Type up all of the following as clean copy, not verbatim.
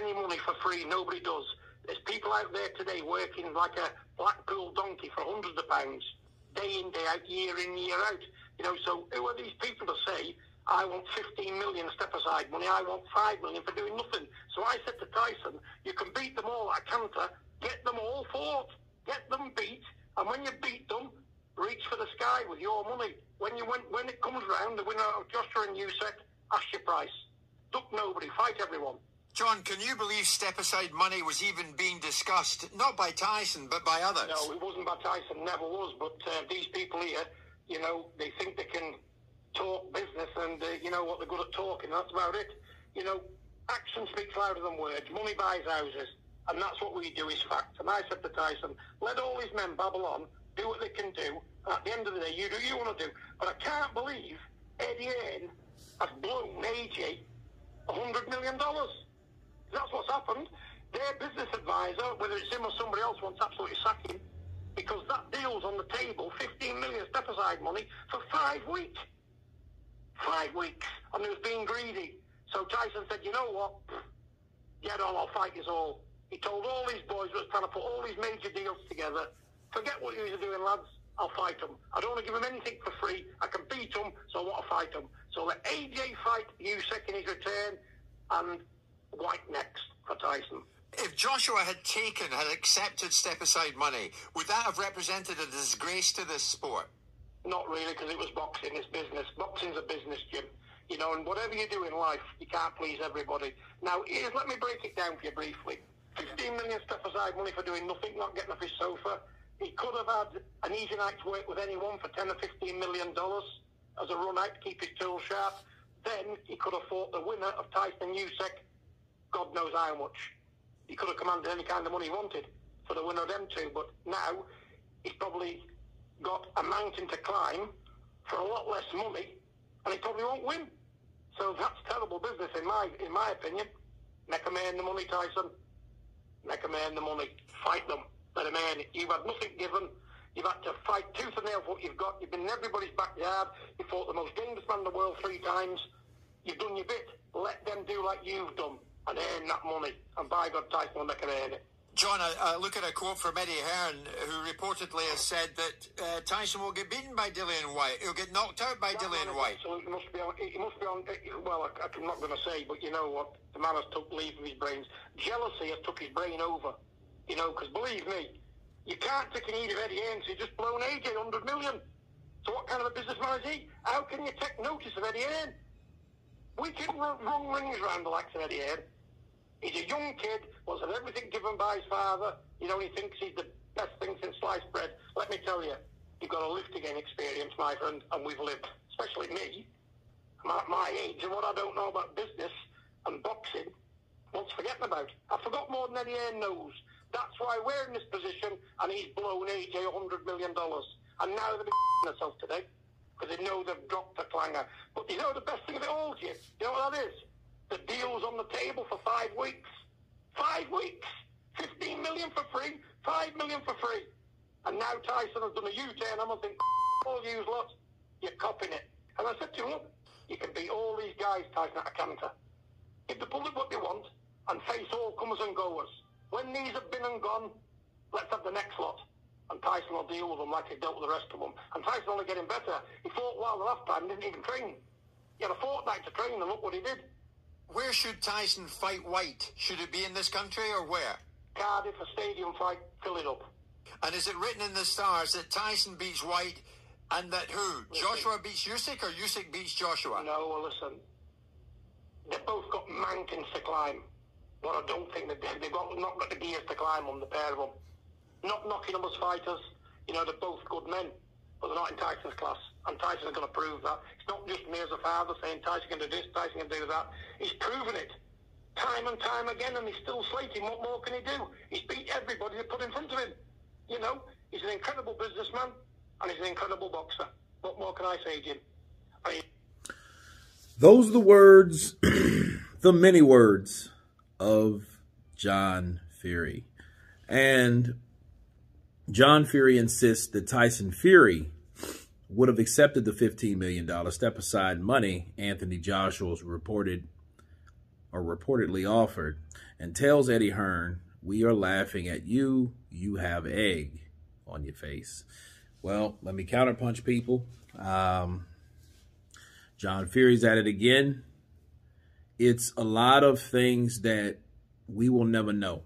any money for free. Nobody does. There's people out there today working like a Blackpool donkey for hundreds of pounds, day in, day out, year in, year out. You know, so who are these people to say, I want 15 million step aside money, I want 5 million for doing nothing? So I said to Tyson, you can beat them all at Canter, get them all fought, get them beat, and when you beat them, reach for the sky with your money. When it comes round, the winner of Joshua and Usyk, ask your price. Duck nobody, fight everyone. John, can you believe step-aside money was even being discussed, not by Tyson, but by others? No, it wasn't by Tyson, never was, but these people here, you know, they think they can talk business and, you know, what they're good at talking, that's about it. You know, action speaks louder than words, money buys houses, and that's what we do, is fact. And I said to Tyson, let all these men babble on, do what they can do, and at the end of the day, you do what you want to do. But I can't believe Eddie Hearn has blown AJ $100 million. That's what's happened. Their business advisor, whether it's him or somebody else, wants absolutely sack him, because that deal's on the table, 15 million step-aside money for 5 weeks. 5 weeks, and he was being greedy. So Tyson said, you know what, get on, I'll fight you all. He told all these boys who was trying to put all these major deals together, forget what you're doing, lads, I'll fight them. I don't want to give them anything for free. I can beat them, so I want to fight them. So let AJ fight Usyk in his return, and White next for Tyson. If Joshua had accepted step-aside money, would that have represented a disgrace to this sport? Not really, because it was boxing, it's business. Boxing's a business, Jim. You know, and whatever you do in life, you can't please everybody. Now, let me break it down for you briefly. 15 million step-aside money for doing nothing, not getting off his sofa. He could have had an easy night's work with anyone for $10 or $15 million as a run-out to keep his tools sharp. Then he could have fought the winner of Tyson Usyk, God knows how much. He could have commanded any kind of money he wanted for the winner of them two, but now he's probably got a mountain to climb for a lot less money, and he probably won't win. So that's terrible business in my opinion. Make them earn the money, Tyson. Make them earn the money. Fight them. Let them earn it. You've had nothing given. You've had to fight tooth and nail for what you've got. You've been in everybody's backyard. You fought the most dangerous man in the world 3 times. You've done your bit. Let them do like you've done and earn that money. And by God, Tyson will make them earn it. John, I look at a quote from Eddie Hearn, who reportedly has said that Tyson will get beaten by Dillian White. He'll get knocked out by Dillian White. So he must be on, well, I'm not going to say, but you know what? The man has took leave of his brains. Jealousy has took his brain over. You know, because believe me, you can't take an heed of Eddie Hearn, so he's just blown AJ 100 million. So what kind of a businessman is he? How can you take notice of Eddie Hearn? We can run rings around the likes of Eddie Hearn. He's a young kid, wants everything given by his father. You know, he thinks he's the best thing since sliced bread. Let me tell you, you've got a live to gain experience, my friend, and we've lived, especially me, my age, and what I don't know about business and boxing, what's forgetting about. I forgot more than Eddie Hearn knows. That's why we're in this position, and he's blown AJ $100 million. And now they're themselves today, because they know they've dropped the clanger. But you know the best thing of it all, Jim? You know what that is? The deal's on the table for 5 weeks. 5 weeks. 15 million for free, 5 million for free. And now Tyson has done a U-turn. I'm thinking, all you lot, you're copying it. And I said to him, look, you can beat all these guys, Tyson, at a canter. Give the public what they want and face all comers and goers. When these have been and gone, let's have the next lot. And Tyson will deal with them like he dealt with the rest of them. And Tyson only getting better. He fought well the last time, didn't even train. He had a fortnight to train, and look what he did. Where should Tyson fight White? Should it be in this country or where? Cardiff, a stadium fight, fill it up. And is it written in the stars that Tyson beats White and that who? Listen, Joshua beats Usyk or Usyk beats Joshua? No, well, listen. They've both got mountains to climb. But I don't think they've not got the gears to climb on, the pair of them. Not knocking them as fighters. You know, they're both good men. But they're not in Tyson's class. And Tyson's going to prove that. It's not just me as a father saying Tyson can do this, Tyson can do that. He's proven it time and time again, and he's still slating. What more can he do? He's beat everybody they put in front of him. You know, he's an incredible businessman, and he's an incredible boxer. What more can I say, Jim? Those are the words, the many words of John Fury. And John Fury insists that Tyson Fury would have accepted the $15 million step-aside money Anthony Joshua was reported or reportedly offered, and tells Eddie Hearn, "We are laughing at you. You have egg on your face." Well, let me counterpunch, people. John Fury's at it again. It's a lot of things that we will never know.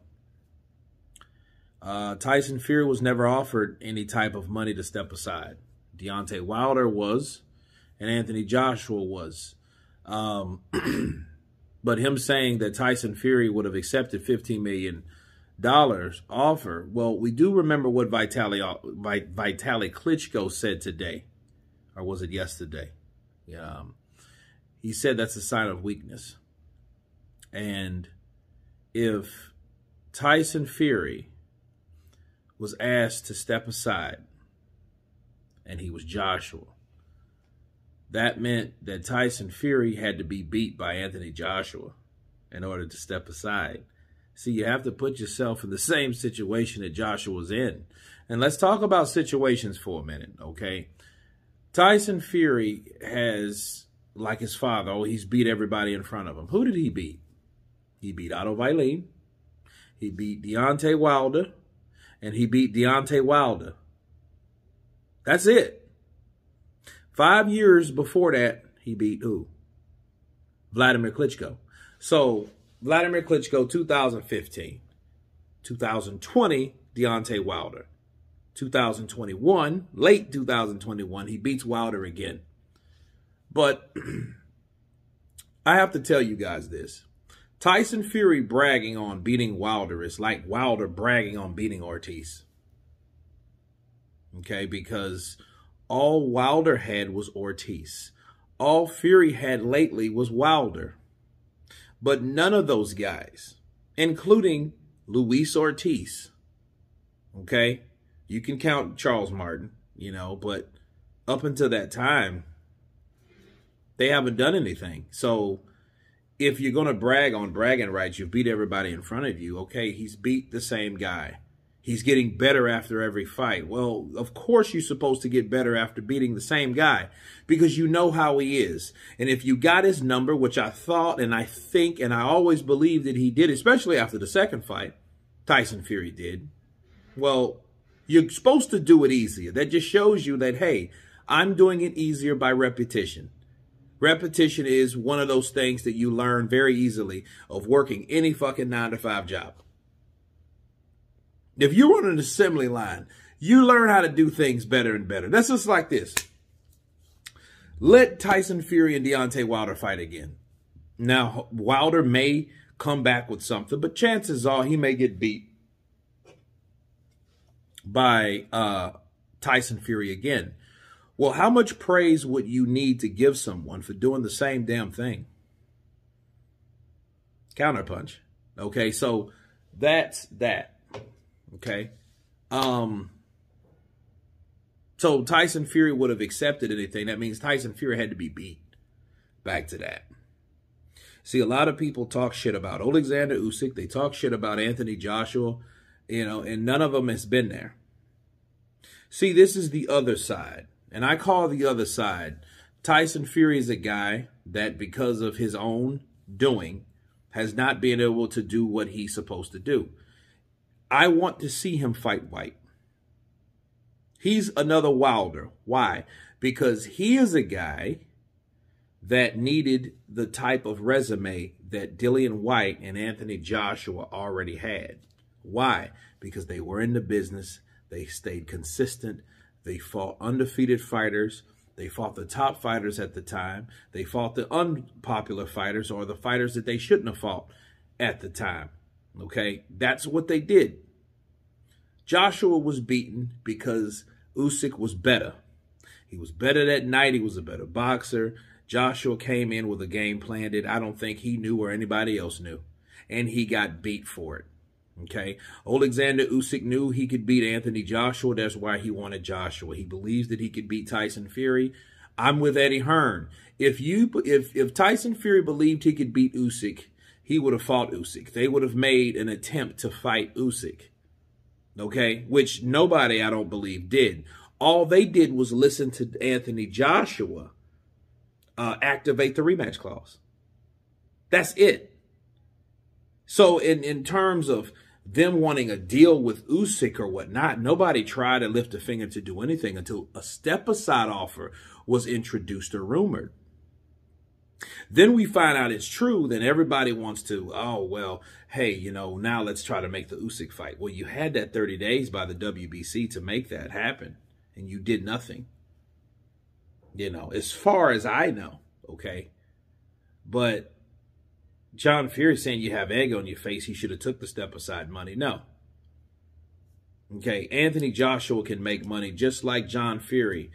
Tyson Fury was never offered any type of money to step aside. Deontay Wilder was, and Anthony Joshua was. But him saying that Tyson Fury would have accepted $15 million offer, well, we do remember what Vitaly Klitschko said today, or was it yesterday? He said that's a sign of weakness. And if Tyson Fury was asked to step aside, and he was Joshua, that meant that Tyson Fury had to be beat by Anthony Joshua in order to step aside. See, you have to put yourself in the same situation that Joshua's in. And let's talk about situations for a minute, okay? Tyson Fury has, like his father, he's beat everybody in front of him. Who did he beat? He beat Otto Wallin. He beat Deontay Wilder. And he beat Deontay Wilder. That's it. 5 years before that, he beat who? Vladimir Klitschko. So, Vladimir Klitschko, 2015. 2020, Deontay Wilder. 2021, late 2021, he beats Wilder again. But I have to tell you guys this. Tyson Fury bragging on beating Wilder is like Wilder bragging on beating Ortiz. Okay, because all Wilder had was Ortiz. All Fury had lately was Wilder. But none of those guys, including Luis Ortiz, okay, you can count Charles Martin, but up until that time, they haven't done anything. So if you're going to brag on bragging rights, you beat everybody in front of you. Okay, he's beat the same guy. He's getting better after every fight. Well, of course you're supposed to get better after beating the same guy because you know how he is. And if you got his number, which I thought and I think and I always believed that he did, especially after the second fight, Tyson Fury did, well, you're supposed to do it easier. That just shows you that, hey, I'm doing it easier by repetition. Repetition is one of those things that you learn very easily of working any fucking 9-to-5 job. If you're on an assembly line, you learn how to do things better and better. That's just like this. Let Tyson Fury and Deontay Wilder fight again. Now, Wilder may come back with something, but chances are he may get beat by Tyson Fury again. Well, how much praise would you need to give someone for doing the same damn thing? Counterpunch. Okay, so that's that. Okay. So Tyson Fury would have accepted anything. That means Tyson Fury had to be beat. Back to that. See, a lot of people talk shit about Alexander Usyk. They talk shit about Anthony Joshua, and none of them has been there. See, this is the other side. And I call the other side. Tyson Fury is a guy that because of his own doing has not been able to do what he's supposed to do. I want to see him fight White. He's another Wilder. Why? Because he is a guy that needed the type of resume that Dillian Whyte and Anthony Joshua already had. Why? Because they were in the business. They stayed consistent. They fought undefeated fighters. They fought the top fighters at the time. They fought the unpopular fighters or the fighters that they shouldn't have fought at the time. Okay? That's what they did. Joshua was beaten because Usyk was better. He was better that night. He was a better boxer. Joshua came in with a game plan that I don't think he knew or anybody else knew. And he got beat for it. Okay, Alexander Usyk knew he could beat Anthony Joshua. That's why he wanted Joshua. He believes that he could beat Tyson Fury. I'm with Eddie Hearn. If Tyson Fury believed he could beat Usyk, he would have fought Usyk. They would have made an attempt to fight Usyk. Okay, which nobody, I don't believe, did. All they did was listen to Anthony Joshua activate the rematch clause. That's it. So in terms of them wanting a deal with Usyk or whatnot, nobody tried to lift a finger to do anything until a step-aside offer was introduced or rumored. Then we find out it's true, then everybody wants to, oh, well, hey, you know, now let's try to make the Usyk fight. Well, you had that 30 days by the WBC to make that happen, and you did nothing. You know, as far as I know, okay? But John Fury saying you have egg on your face, he should have took the step-aside money. No. Okay, Anthony Joshua can make money just like John Fury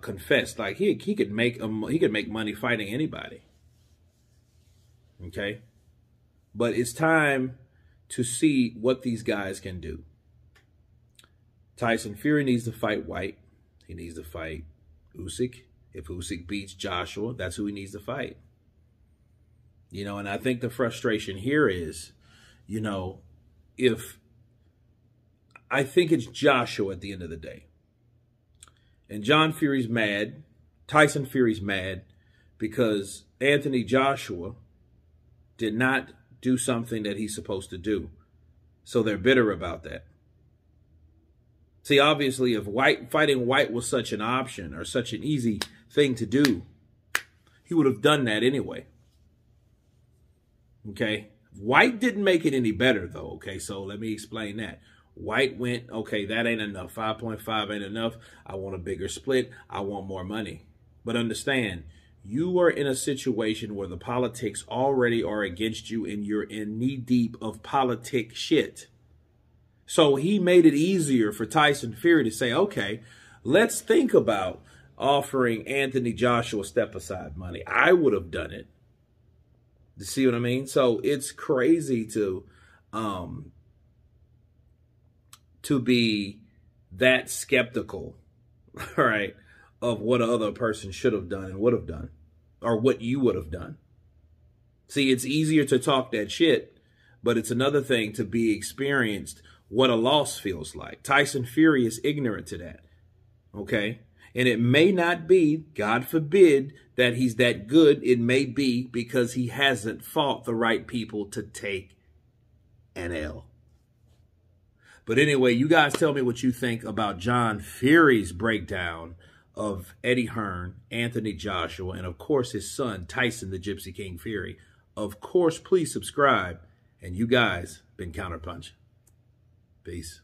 confessed. Like he could make money fighting anybody. Okay, but it's time to see what these guys can do. Tyson Fury needs to fight White. He needs to fight Usyk. If Usyk beats Joshua, that's who he needs to fight. You know, and I think the frustration here is, you know, I think it's Joshua at the end of the day. And John Fury's mad. Tyson Fury's mad because Anthony Joshua did not do something that he's supposed to do. So they're bitter about that. See, obviously, if fighting White was such an option or such an easy thing to do, he would have done that anyway. Okay? White didn't make it any better, though. Okay, so let me explain that. White went, okay, that ain't enough. 5.5 ain't enough. I want a bigger split. I want more money. But understand, you are in a situation where the politics already are against you and you're in knee-deep of politic shit. So he made it easier for Tyson Fury to say, okay, let's think about offering Anthony Joshua step-aside money. I would have done it. You see what I mean? So it's crazy to be that skeptical, all right, of what other person should have done and would have done, or what you would have done. See, it's easier to talk that shit, but it's another thing to be experienced what a loss feels like. Tyson Fury is ignorant to that, okay? And it may not be, God forbid, that he's that good. It may be because he hasn't fought the right people to take an L. But anyway, you guys tell me what you think about John Fury's breakdown of Eddie Hearn, Anthony Joshua, and of course his son, Tyson the Gypsy King Fury. Of course, please subscribe. And you guys been Counterpunch. Peace.